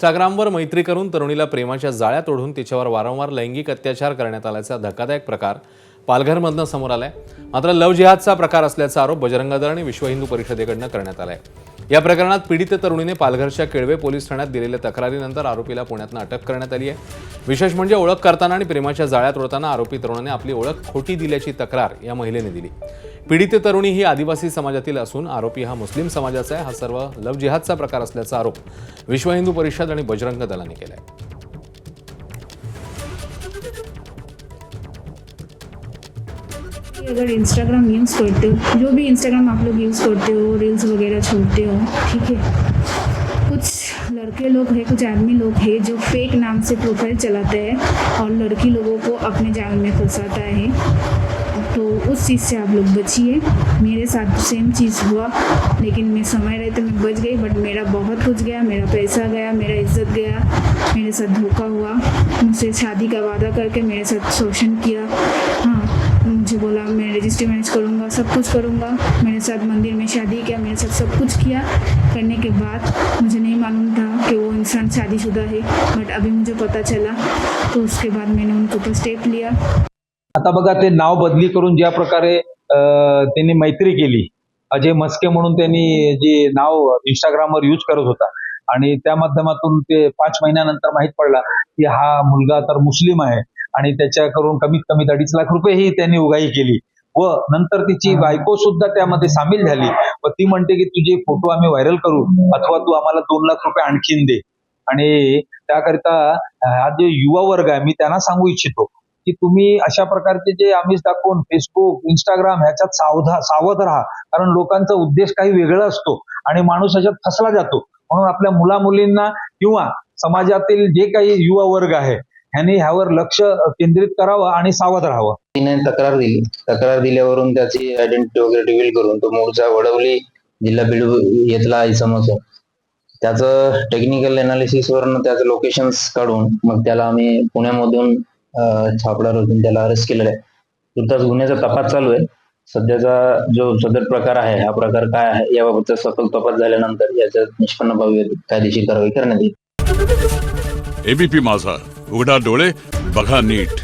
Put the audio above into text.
इंस्टाग्रामवर मैत्री करून तरुणीला प्रेमाच्या जाळ्यात ओढून तिच्यावर वारंवार लैंगिक अत्याचार करण्यात आल्याचा धक्कादायक प्रकार पालघरमधनं समोर आलाय। मात्र लव्ह जिहादचा प्रकार असल्याचा आरोप बजरंग दल आणि विश्व हिंदू परिषदेकडनं करण्यात आलाय। या प्रकरणात पीडित तरुणीने पालघरच्या केळवे पोलीस ठाण्यात दिलेल्या तक्रारीनंतर आरोपीला पुण्यातून अटक करण्यात आली आहे। विशेष म्हणजे ओळख करताना आणि प्रेमाच्या जाळ्यात ओढताना आरोपी तरुणाने आपली ओळख खोटी दिल्याची तक्रार या महिलेने दिली। पीडित तरुणी ही आदिवासी समाजातील असून आरोपी हा मुस्लिम समाजाचा आहे। हा सर्व लव्ह जिहादचा प्रकार असल्याचा आरोप विश्व हिंदू परिषद आणि बजरंग दलाने केलाय। अगर इंस्टाग्राम यूज़ करते हो, जो भी इंस्टाग्राम आप लोग यूज़ करते हो, रील्स वगैरह छोड़ते हो, ठीक है। कुछ लड़के लोग हैं, कुछ आदमी लोग हैं जो फेक नाम से प्रोफाइल चलाते हैं और लड़की लोगों को अपने जाल में फंसाता है। तो उस चीज़ से आप लोग बचिए। मेरे साथ सेम चीज़ हुआ, लेकिन मैं समय रहते मैं बच गई, बट मेरा बहुत कुछ गया, मेरा पैसा गया, मेरा इज्जत गया, मेरे साथ धोखा हुआ। मुझसे शादी का वादा करके मेरे साथ शोषण किया। हाँ, मुझे बोला मैं रजिस्ट्री मैनेज करूँगा, सब कुछ करूँगा। मेरे साथ मंदिर में शादी किया, मेरे साथ सब कुछ किया। करने के बाद मुझे नहीं मालूम था कि वो इंसान शादीशुदा है, बट अभी मुझे पता चला, तो उसके बाद मैंने उनके ऊपर स्टेप लिया। आता बघा, ते नाव बदली करून ज्या प्रकारे त्यांनी मैत्री केली, अजय मस्के म्हणून त्यांनी जे नाव इंस्टाग्रामवर यूज करत होता आणि त्या माध्यमातून ते 5 महिन्यानंतर माहित पडला की हा मुलगा तर मुस्लिम आहे आणि त्याच्याकडून कमीत कमी 2.5 लाख रुपयेही त्यांनी उगाही केली व नंतर तिची बायको सुद्धा त्यामध्ये सामील झाली व ती म्हणते की तुझे फोटो आम्ही व्हायरल करू अथवा तू आम्हाला 2 लाख रुपये आणखीन दे। आणि त्याकरिता हा जो युवा वर्ग आहे, मी त्यांना सांगू इच्छितो की तुम्ही अशा प्रकारचे जे आमिष दाखवून फेसबुक, इंस्टाग्राम ह्याच्यात सावध राहा, कारण लोकांचा उद्देश काही वेगळा असतो आणि माणूस ह्याच्यात फसला जातो। म्हणून आपल्या मुला मुलींना किंवा समाजातील जे काही युवा वर्ग आहे ह्यांनी ह्यावर लक्ष केंद्रित करावं आणि सावध राहावं। तिने तक्रार दिल्यावरून त्याची आयडेंटिटी वगैरे रिव्हील करून तो मूळचा वडवली जिल्हा बीड येथला इसम होता। त्याचं टेक्निकल एनालिसिस वरून त्याचं लोकेशन्स काढून मग त्याला आम्ही पुण्यामधून सापळा रचून त्याला अरेस्ट केलेलं आहे। तुर्तास गुन्ह्याचा तपास चालू आहे। सध्याचा जो सदर प्रकार आहे, हा प्रकार काय आहे याबाबतचा सखोल तपास झाल्यानंतर याच्या निष्पन्न कायदेशीर कारवाई करण्यात येईल। एबीपी माझा, उघडा डोळे बघा नीट।